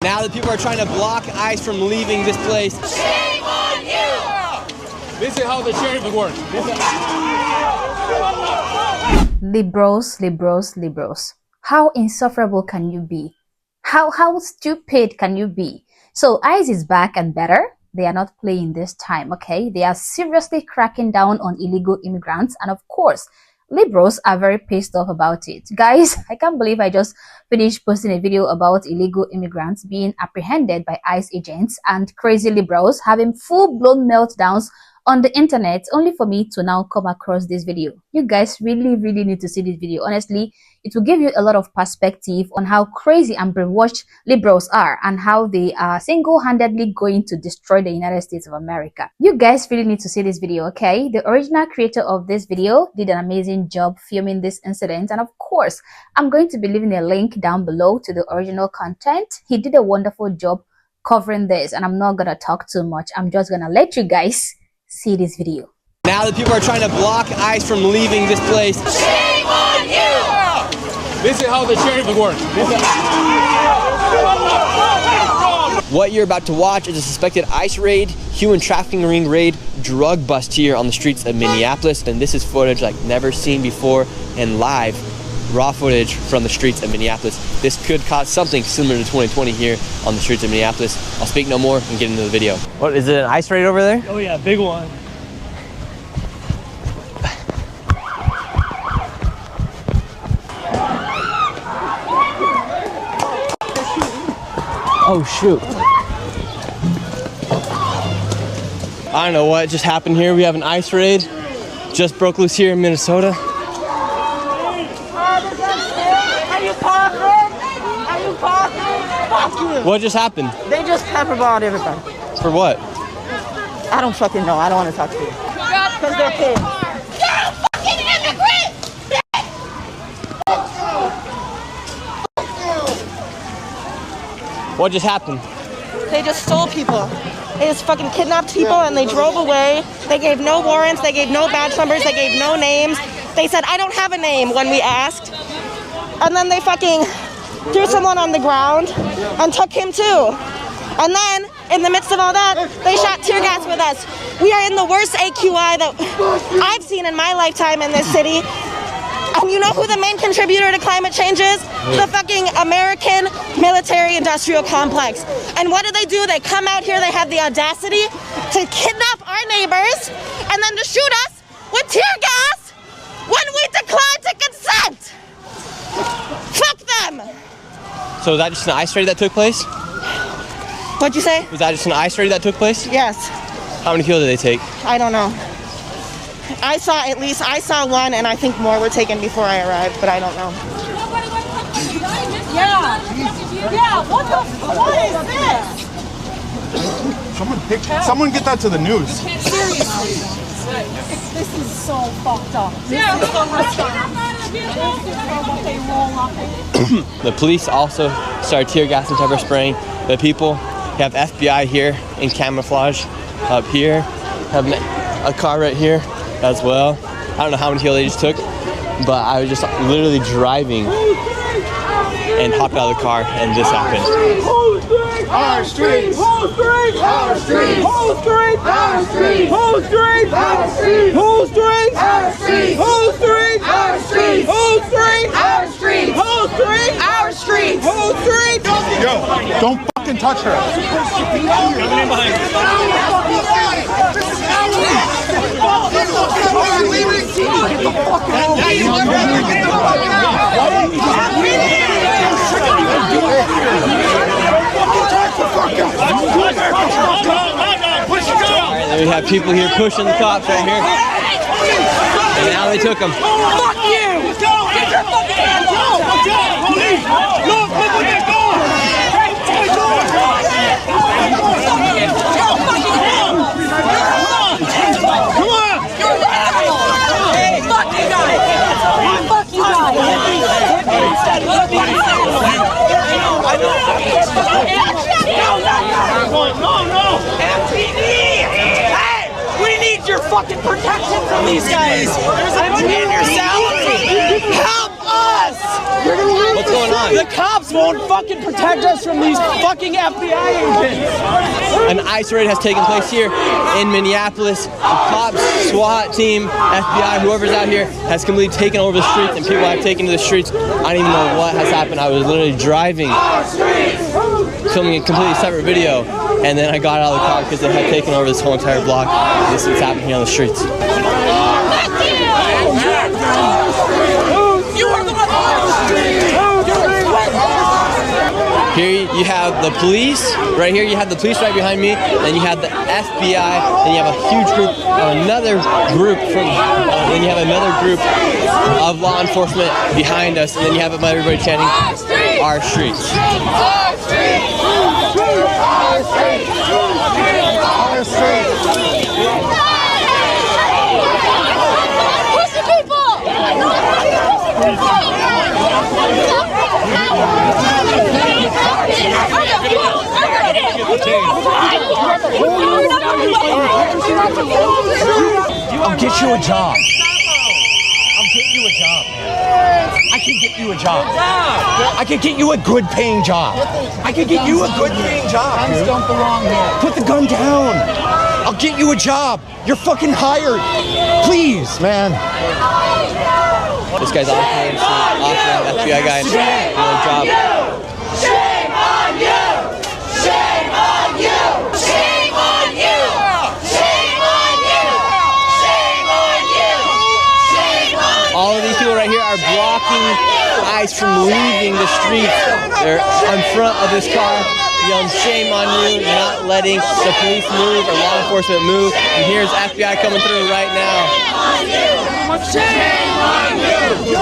Now that people are trying to block ICE from leaving this place. Shame on you! This is how the sheriff works. Liberals. How insufferable can you be? How stupid can you be? So ICE is back and better. They are not playing this time, okay? They are seriously cracking down on illegal immigrants. And of course, liberals are very pissed off about it. Guys, I can't believe I just finished posting a video about illegal immigrants being apprehended by ICE agents and crazy liberals having full-blown meltdowns on the internet, only for me to now come across this video. You guys really need to see this video. Honestly, it will give you a lot of perspective on how crazy and brainwashed liberals are and how they are single-handedly going to destroy the United States of America. You guys really need to see this video, okay? The original creator of this video did an amazing job filming this incident, and of course, I'm going to be leaving a link down below to the original content. He did a wonderful job covering this, and I'm not gonna talk too much. I'm just gonna let you guys see this video. Now that people are trying to block ICE from leaving this place. Shame on you! This is how the sheriff works. What you're about to watch is a suspected ICE raid, human trafficking ring raid, drug bust here on the streets of Minneapolis. And this is footage like never seen before and live, raw footage from the streets of Minneapolis. This could cause something similar to 2020 here on the streets of Minneapolis. I'll speak no more and get into the video. What, is it an ICE raid over there? Oh yeah, big one. Oh shoot. I don't know what just happened here. We have an ICE raid. Just broke loose here in Minnesota. What just happened? They just pepperballed everybody. For what? I don't fucking know. I don't want to talk to you. Because they're kids. You're a fucking immigrant! What just happened? They just stole people. They just fucking kidnapped people and they drove away. They gave no warrants. They gave no badge numbers. They gave no names. They said, I don't have a name when we asked. And then they fucking threw someone on the ground and took him too. And then, in the midst of all that, they shot tear gas with us. We are in the worst AQI that I've seen in my lifetime in this city. And you know who the main contributor to climate change is? The fucking American military-industrial complex. And what do? They come out here, they have the audacity to kidnap our neighbors and then to shoot us with tear gas when we decline to consent. Fuck them! So was that just an ICE raid that took place? What'd you say? Was that just an ICE raid that took place? Yes. How many people did they take? I don't know. I saw one, and I think more were taken before I arrived, but I don't know. Yeah, what is this? Someone get that to the news. Seriously. This is so fucked up. The police also started tear gas and pepper spraying the people. You have FBI here in camouflage up here. Have a car right here as well. I don't know how many people they just took, but I was just literally driving and hopped out of the car and this happened. Our streets! Whole streets! Our streets! Whole streets! Our streets! Whole streets! Our streets! Whole streets! Our streets! Whole streets! Our streets! Whole streets! Our streets! Whole streets! Our streets! Whole streets! Yo, don't fucking touch her. Then we have people here pushing the cops right here. And now they took them. Fuck you! Get your fucking hands up! Watch out! Police! Look what they're doing! Come on! Fuck you guys! Fuck you No! MTV! Hey! We need your fucking protection from these guys! And yourself! Help us! What's going on? The cops won't fucking protect us from these fucking FBI agents. An ICE raid has taken place here in Minneapolis. The cops, SWAT team, FBI, whoever's out here has completely taken over the streets, and people have taken to the streets. I don't even know what has happened. I was literally driving, filming a completely separate video, and then I got out of the car because they had taken over this whole entire block. This is happening here on the streets. Here you have the police, right here you have the police right behind me, and you have the FBI, and you have a huge group, another group from, then you have another group of law enforcement behind us, and then you have everybody chanting, "Our streets." Our streets! Our streets! Our streets! Push the people! I'll get you a job. I'll get you a job, man. I can get you a job. I can get you a good paying job. I can get you a good paying job. Guns don't belong here. Put the gun down. I'll get you a job. You're fucking hired. Please, man. This guy's offering FBI guy another job. Shame on you! Shame on you! Shame on you! Shame on you! Shame on you! Shame on you! All of these people right here are blocking ICE from leaving the streets. They're in front of this car, yelling "Shame on you!" not letting the police move or law enforcement move. And here's FBI coming through right now. Shame on you!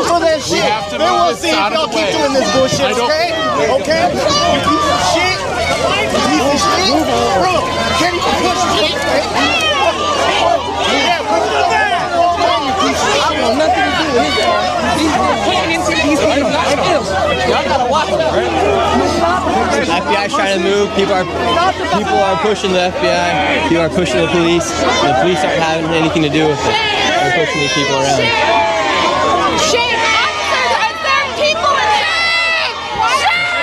For that shit. They will see if y'all keep doing this bullshit, okay? Okay? You piece of shit. You piece of shit. Bro, can't even push me. Yeah, put it down. You piece of shit. I want nothing to do with his ass. Y'all gotta watch that, right? FBI's trying to move. People are pushing the FBI. People are pushing the police. The police aren't having anything to do with it. They're pushing these people around. Shame! Officers are throwing people in shame!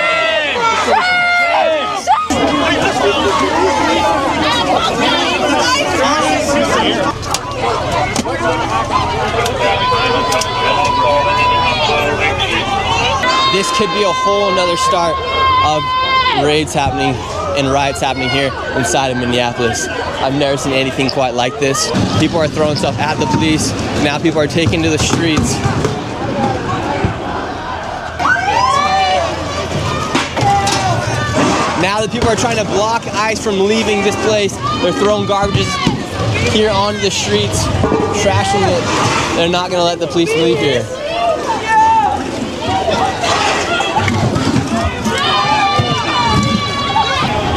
This could be a whole another start of raids happening and riots happening here inside of Minneapolis. I've never seen anything quite like this. People are throwing stuff at the police. Now people are taking to the streets. Now that people are trying to block ICE from leaving this place, they're throwing garbages here onto the streets, trashing it. They're not gonna let the police leave here.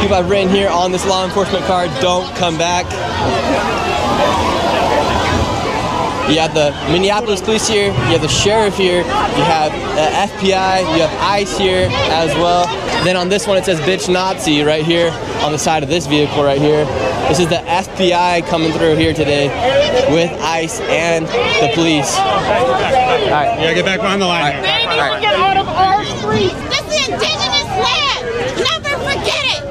People have written here on this law enforcement card, "Don't come back." You have the Minneapolis police here, you have the sheriff here, you have the FBI, you have ICE here as well. Then on this one it says "Bitch Nazi" right here on the side of this vehicle right here. This is the FBI coming through here today with ICE and the police. All right. You gotta get back behind the line. They need to get out of our streets! This is indigenous land! Never forget it!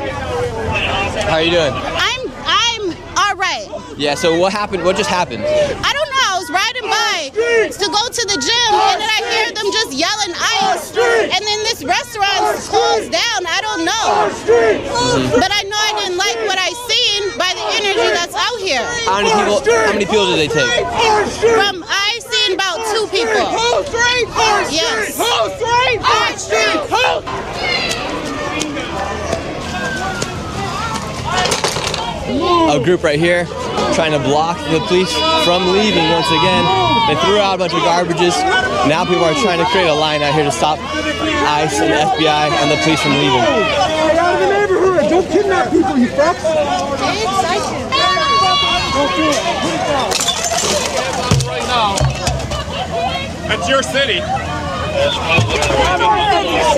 How are you doing? I'm all right. Yeah, so what happened? What just happened? I don't know. I was riding by to go to the gym, and then I hear them just yelling ICE, and then this restaurant closed down. I don't know, but I know I didn't like what I seen by the energy that's out here. How many people did they take? From I seen about 2 people. Yes. A group right here trying to block the police from leaving once again. They threw out a bunch of garbages. Now people are trying to create a line out here to stop ICE and FBI and the police from leaving. Stay out of the neighborhood. Don't kidnap people, you fucks. Right now, that's your city.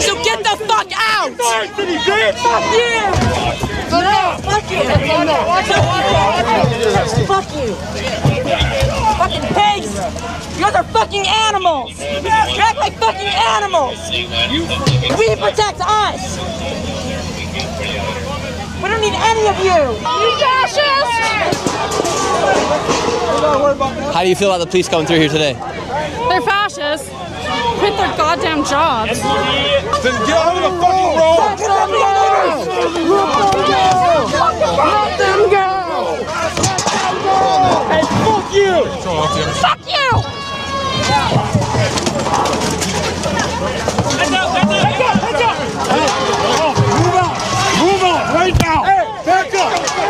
So get the fuck out! Fuck you! No, fuck you! Fuck you! Fucking pigs! You guys are fucking animals! You act like fucking animals! We protect us! We don't need any of you! You fascists! How do you feel about the police coming through here today? They're fascists. Quit their goddamn jobs. Then get out of the fucking road! Let them go! Hey, fuck you! Fuck you! Move on, right now! Hey, back up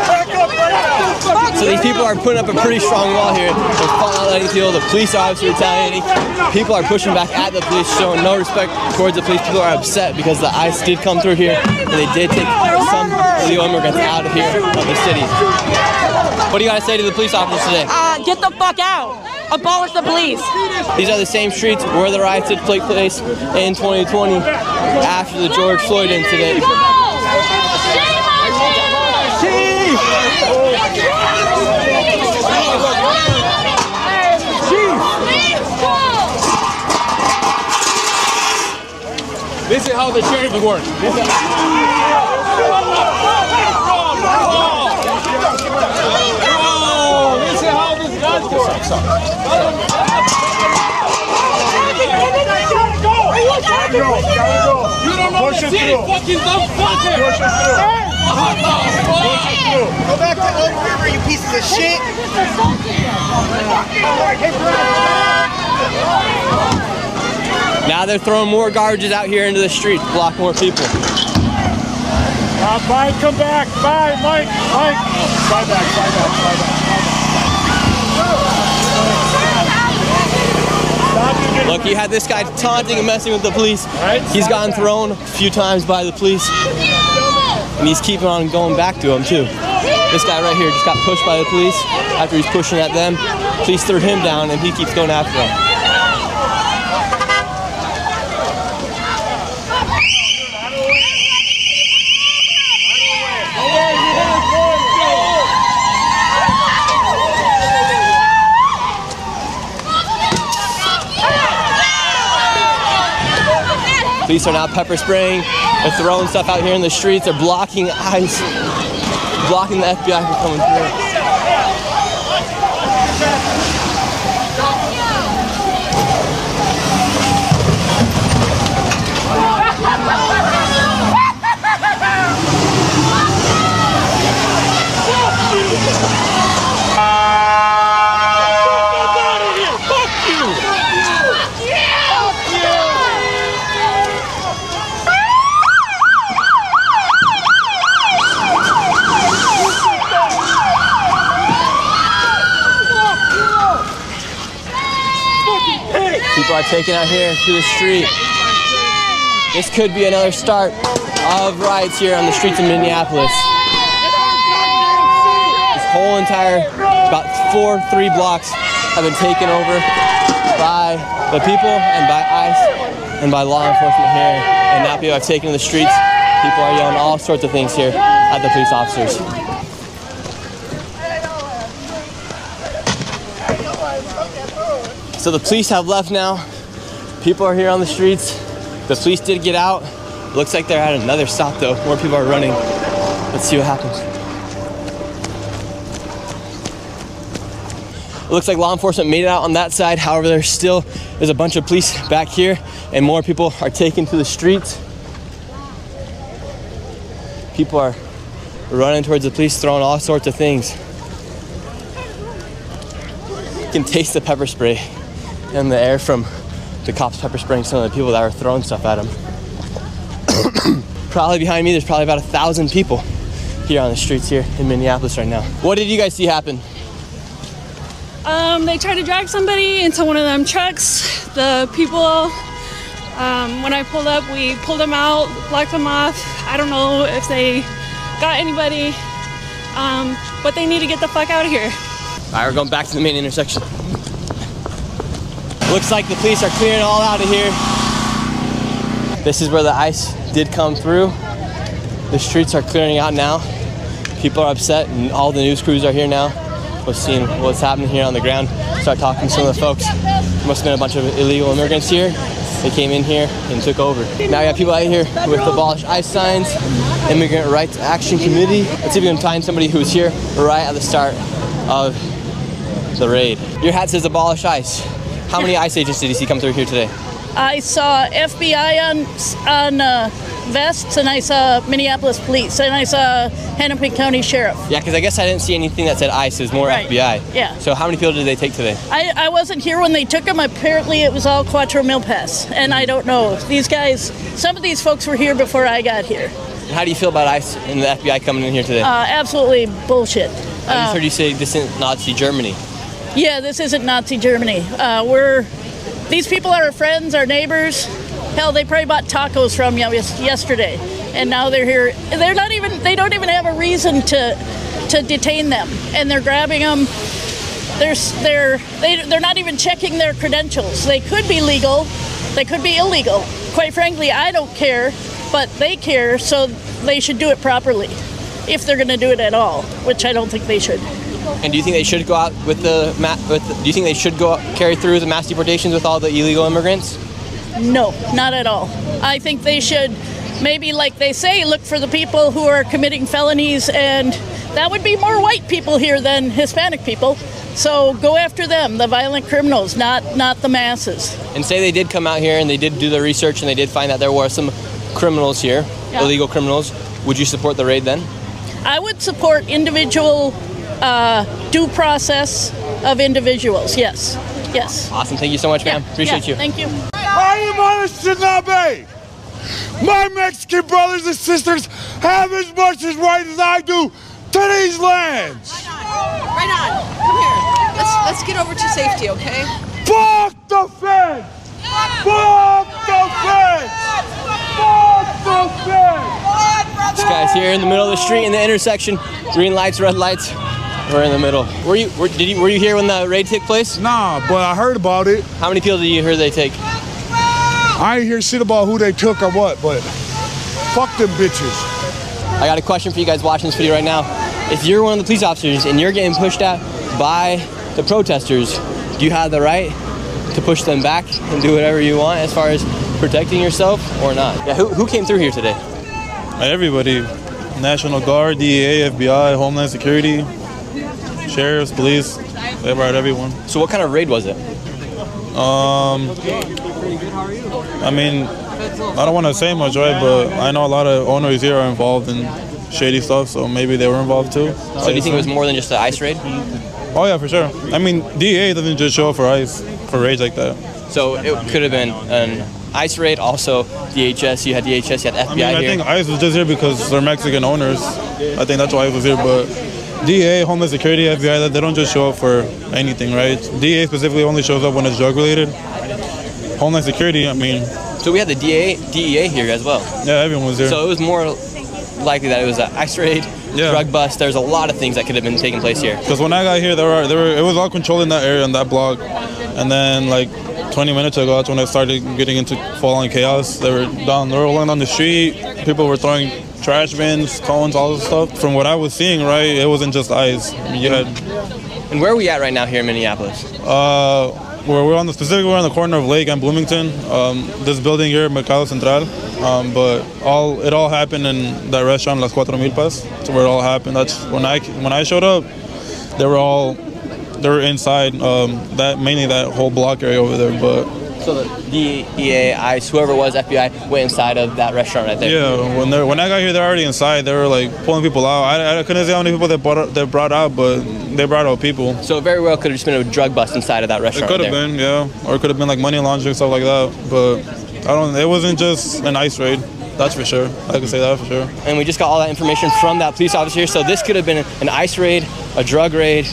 right now! So these people are putting up a pretty strong wall here. They're falling out letting feel. The police are obviously retaliating. People are pushing back at the police, showing no respect towards the police. People are upset because the ICE did come through here and they did take some illegal immigrants out of here, of the city. What do you got to say to the police officers today? Get the fuck out! Abolish the police! These are the same streets where the riots did take place in 2020 after the George Floyd incident. This is how the sheriff works. This is how this does work. You don't know the city, fucking dumb fucker. Push it through. Go back to Oak River, you pieces of shit. Now they're throwing more garbage out here into the street to block more people. Mike, come back. Bye, Mike. Bye back. Look, you had this guy taunting and messing with the police. He's gotten thrown a few times by the police. And he's keeping on going back to him too. This guy right here just got pushed by the police after he's pushing at them. Police threw him down and he keeps going after him. Police are now pepper spraying. They're throwing stuff out here in the streets. They're blocking ICE, blocking the FBI from coming through. People are taken out here to the street. This could be another start of riots here on the streets of Minneapolis. This whole entire, about 3 blocks have been taken over by the people and by ICE and by law enforcement here. And now people have taken to the streets. People are yelling all sorts of things here at the police officers. So the police have left now. People are here on the streets. The police did get out. Looks like they're at another stop though. More people are running. Let's see what happens. It looks like law enforcement made it out on that side. However, there's a bunch of police back here and more people are taken to the streets. People are running towards the police, throwing all sorts of things. You can taste the pepper spray in the air from the cops pepper spraying some of the people that were throwing stuff at them. Probably behind me, there's probably about 1,000 people here on the streets here in Minneapolis right now. What did you guys see happen? They tried to drag somebody into one of them trucks. The people, when I pulled up, we pulled them out, blocked them off. I don't know if they got anybody, but they need to get the fuck out of here. All right, we're going back to the main intersection. Looks like the police are clearing all out of here. This is where the ice did come through. The streets are clearing out now. People are upset, and all the news crews are here now. We're seeing what's happening here on the ground. Start talking to some of the folks. There must have been a bunch of illegal immigrants here. They came in here and took over. Now we have people out here with Abolish ICE signs, Immigrant Rights Action Committee. Let's see if we can find somebody who was here right at the start of the raid. Your hat says Abolish ICE. How many ICE agents did you see come through here today? I saw FBI on vests, and I saw Minneapolis police, and I saw Hennepin County Sheriff. Yeah, because I guess I didn't see anything that said ICE. It was more Right. FBI. Yeah. So how many people did they take today? I wasn't here when they took them. Apparently it was all Cuatro Mil Pass, and I don't know. These guys, some of these folks were here before I got here. How do you feel about ICE and the FBI coming in here today? Absolutely bullshit. I just heard you say this isn't Nazi Germany. Yeah, this isn't Nazi Germany. These people are our friends, our neighbors. Hell, they probably bought tacos from you yesterday, and now they're here. They don't even have a reason to detain them, and they're grabbing them. They're not even checking their credentials. They could be legal, they could be illegal. Quite frankly, I don't care, but they care, so they should do it properly, if they're going to do it at all, which I don't think they should. And do you think they should go out with do you think they should go carry through the mass deportations with all the illegal immigrants? No, not at all. I think they should, maybe like they say, look for the people who are committing felonies, and that would be more white people here than Hispanic people. So go after them, the violent criminals, not the masses. And say they did come out here and they did do the research and they did find that there were some criminals here, illegal criminals. Would you support the raid then? I would support individual due process of individuals, yes. Yes. Awesome, thank you so much, ma'am. Appreciate you. Thank you. I am on a Shinabe. My Mexican brothers and sisters have as much as right as I do to these lands. Right on. Come here. Let's get over to safety, okay? Fuck the feds! Fuck the feds! Fuck the feds! This guy's here in the middle of the street in the intersection. Green lights, red lights. We're in the middle. Were you here when the raid took place? Nah, but I heard about it. How many people did you hear they take? I ain't hear shit about who they took or what, but fuck them bitches. I got a question for you guys watching this video right now. If you're one of the police officers and you're getting pushed out by the protesters, do you have the right to push them back and do whatever you want as far as protecting yourself or not? Yeah, who came through here today? Everybody. National Guard, DEA, FBI, Homeland Security, sheriffs, police. They brought everyone. So what kind of raid was it? I mean, I don't want to say much, right? But I know a lot of owners here are involved in shady stuff, so maybe they were involved too. So do you think it was more than just an ICE raid? Oh yeah, for sure. I mean, DEA doesn't just show up for ICE, for raids like that. So it could have been an ICE raid, also DHS, you had DHS, you had FBI I here. think ICE was just here because they're Mexican owners. I think that's why ICE was here, but DEA, Homeland Security, FBI, they don't just show up for anything, right? DEA specifically only shows up when it's drug related. Homeland Security, I mean. So we had the DEA here as well. Yeah, everyone was here. So it was more likely that it was an ICE raid, drug bust. There's a lot of things that could have been taking place here. Because when I got here, it was all controlled in that area, in that block. And then like 20 minutes ago, that's when I started getting into full-on chaos. They were rolling down the street. People were throwing trash bins, cones, all this stuff. From what I was seeing, right, it wasn't just ICE. I mean, you had. And where are we at right now here in Minneapolis? We're on the corner of Lake and Bloomington. This building here, Mercado Central. But it all happened in that restaurant, Las Cuatro Milpas. That's where it all happened. That's when I showed up. They were inside mainly that whole block area over there. But so the DEA, ICE, whoever it was, FBI, went inside of that restaurant right there. Yeah, when I got here, they're already inside. They were like pulling people out. I couldn't say how many people they brought out, but they brought out people. So it very well could have just been a drug bust inside of that restaurant. It could have been, yeah, or it could have been like money laundering, stuff like that. But it wasn't just an ICE raid. That's for sure. I can say that for sure. And we just got all that information from that police officer here. So this could have been an ICE raid, a drug raid,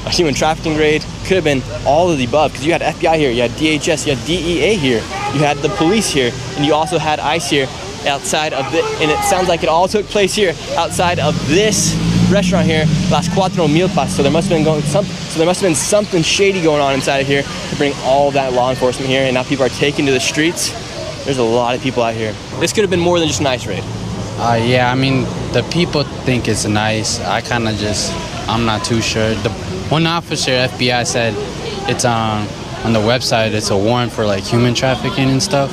a human trafficking raid. Could have been all of the above, because you had FBI here, you had DHS, you had DEA here, you had the police here, and you also had ICE here outside of and it sounds like it all took place here outside of this restaurant here, Las Cuatro Milpas. So there must have been something shady going on inside of here to bring all that law enforcement here, and now people are taking to the streets There's a lot of people out here. This could have been more than just an ICE raid. Yeah, I mean, the people think it's nice. I'm not too sure. The one officer, FBI, said it's on the website, it's a warrant for like human trafficking and stuff.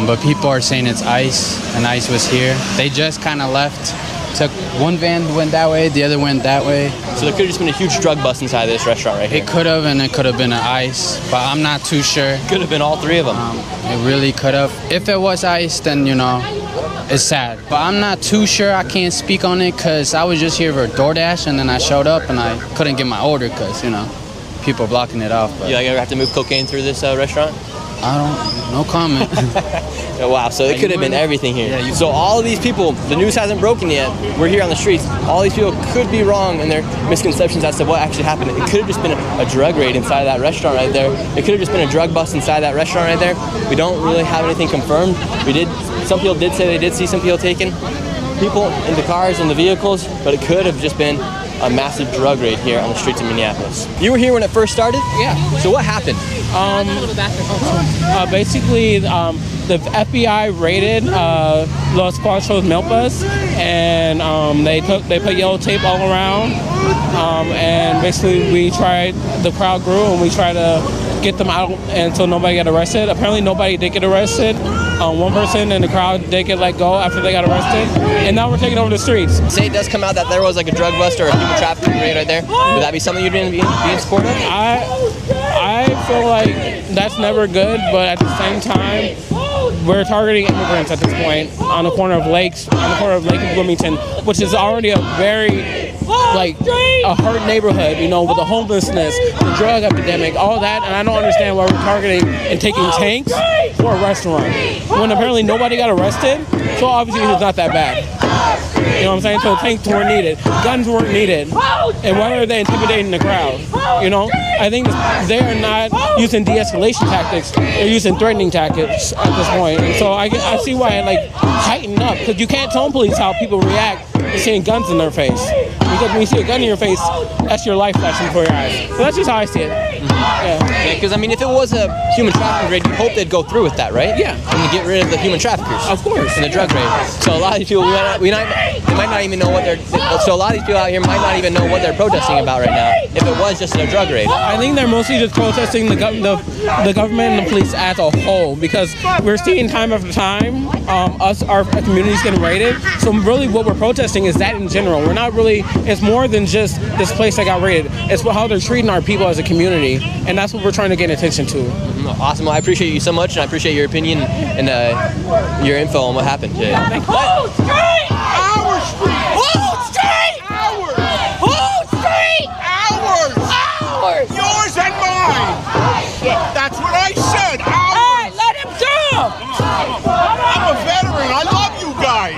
But people are saying it's ICE, and ICE was here. They just kind of left. Took one van went that way, the other went that way. So there could have just been a huge drug bust inside of this restaurant right here. It could have, and it could have been an ICE, but I'm not too sure. Could have been all three of them. It really could have. If it was ICE, then it's sad. But I'm not too sure. I can't speak on it because I was just here for DoorDash, and then I showed up and I couldn't get my order because people blocking it off. But You ever have to move cocaine through this restaurant? No comment. Wow, so it could have been everything here. Yeah, so all of these people, the news hasn't broken yet. We're here on the streets. All these people could be wrong in their misconceptions as to what actually happened. It could have just been a drug raid inside of that restaurant right there. It could have just been a drug bust inside that restaurant right there. We don't really have anything confirmed. Some people did say they did see some people taken people into cars and the vehicles, but it could have just been a massive drug raid here on the streets of Minneapolis. You were here when it first started? Yeah. So what happened? Basically, the FBI raided Los Cuatros Milpas, and they put yellow tape all around, and basically the crowd grew, and we tried to get them out until nobody got arrested. Apparently nobody did get arrested. One person in the crowd did get let go after they got arrested, and now we're taking over the streets. Say it does come out that there was like a drug bust or a human trafficking raid right there. Would that be something you'd be in support of? I feel like that's never good, but at the same time, we're targeting immigrants at this point on the corner of Lake and Bloomington, which is already a very a hard neighborhood, with the homelessness, the drug epidemic, all that, and I don't understand why we're targeting and taking tanks for a restaurant when apparently nobody got arrested, so obviously it's not that bad. You know what I'm saying? So tanks weren't needed, guns weren't needed, and why are they intimidating the crowd? I think they are not using de-escalation tactics; they're using threatening tactics at this point. And so I see why it heightened up, because you can't tell police how people react to seeing guns in their face. Because when you see a gun in your face, that's your life flashing before your eyes. So that's just how I see it. Yeah, because if it was a human trafficking raid, you hope they'd go through with that, right? Yeah. And to get rid of the human traffickers. Of course. And the drug raid. So a lot of these people, they might not even know what so a lot of these people out here might not even know what they're protesting about right now, if it was just a drug raid. I think they're mostly just protesting the government and the police as a whole, because we're seeing time after time our communities getting raided. So really what we're protesting is that in general. We're not really, it's more than just this place that got raided. It's how they're treating our people as a community, and that's what we're trying to get attention to. Awesome. Well, I appreciate you so much, and I appreciate your opinion and your info on what happened today. Hold straight! Our street! Hold straight! Ours! Hold straight! Ours! Ours! Yours and mine! That's what I said! Ours! Hey, let him go! I'm a veteran. I love you guys!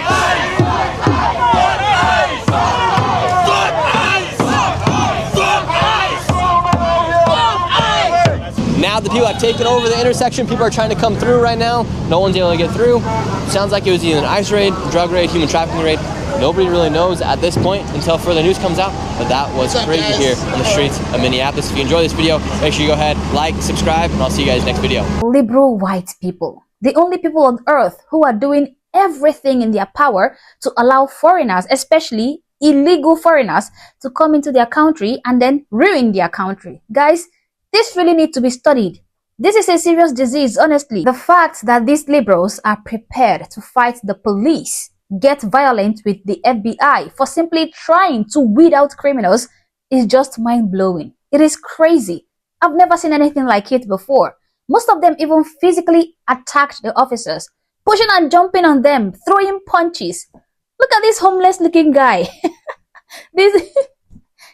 Now the people have taken over the intersection. People are trying to come through right now. No one's able to get through. Sounds like it was either an ICE raid, drug raid, human trafficking raid. Nobody really knows at this point until further news comes out. But that was crazy here on the streets of Minneapolis. If you enjoyed this video, make sure you go ahead, like, subscribe, and I'll see you guys next video. Liberal white people, the only people on earth who are doing everything in their power to allow foreigners, especially illegal foreigners, to come into their country and then ruin their country. Guys, this really needs to be studied. This is a serious disease, honestly. The fact that these liberals are prepared to fight the police, get violent with the FBI for simply trying to weed out criminals is just mind-blowing. It is crazy. I've never seen anything like it before. Most of them even physically attacked the officers, pushing and jumping on them, throwing punches. Look at this homeless-looking guy.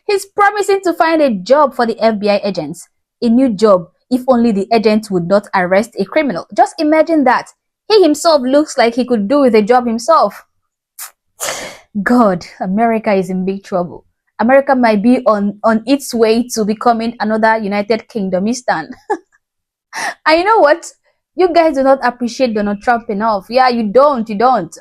He's promising to find a job for the FBI agents. A new job if only the agent would not arrest a criminal. Just imagine that. He himself looks like he could do the job himself. God, America is in big trouble. America might be on its way to becoming another United Kingdomistan. And you know what? You guys do not appreciate Donald Trump enough. Yeah, you don't.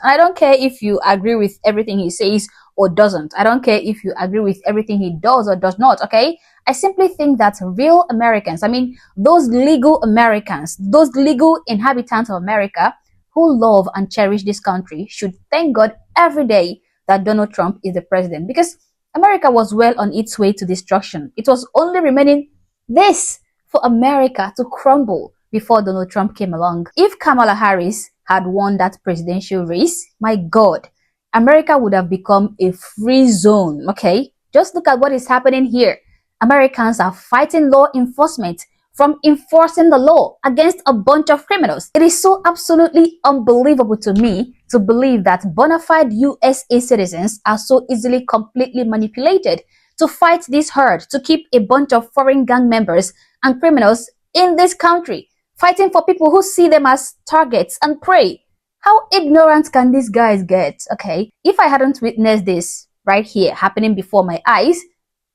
I don't care if you agree with everything he says or doesn't. I don't care if you agree with everything he does or does not, okay? I simply think that real Americans, I mean, those legal Americans, those legal inhabitants of America who love and cherish this country should thank God every day that Donald Trump is the president, because America was well on its way to destruction. It was only remaining this for America to crumble before Donald Trump came along. If Kamala Harris had won that presidential race, my God, America would have become a free zone, okay? Just look at what is happening here. Americans are fighting law enforcement from enforcing the law against a bunch of criminals. It is so absolutely unbelievable to me to believe that bona fide USA citizens are so easily completely manipulated to fight this herd, to keep a bunch of foreign gang members and criminals in this country, fighting for people who see them as targets and prey. How ignorant can these guys get, okay? If I hadn't witnessed this right here happening before my eyes,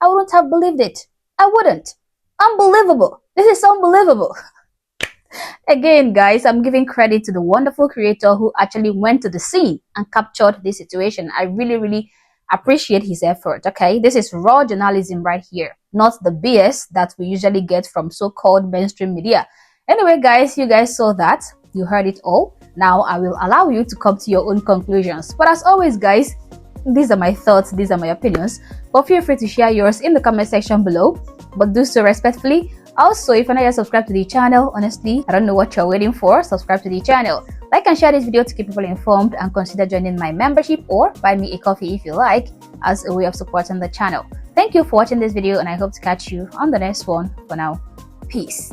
I wouldn't have believed it. I wouldn't. Unbelievable. This is unbelievable. Again, guys, I'm giving credit to the wonderful creator who actually went to the scene and captured this situation. I really appreciate his effort, okay? This is raw journalism right here, not the BS that we usually get from so-called mainstream media. Anyway, guys, you guys saw that. You heard it all. Now I will allow you to come to your own conclusions. But as always, guys, these are my thoughts, these are my opinions. But feel free to share yours in the comment section below. But do so respectfully. Also, if you're not yet subscribed to the channel, honestly, I don't know what you're waiting for. Subscribe to the channel. Like and share this video to keep people informed, and consider joining my membership or buy me a coffee if you like, as a way of supporting the channel. Thank you for watching this video, and I hope to catch you on the next one. For now, peace.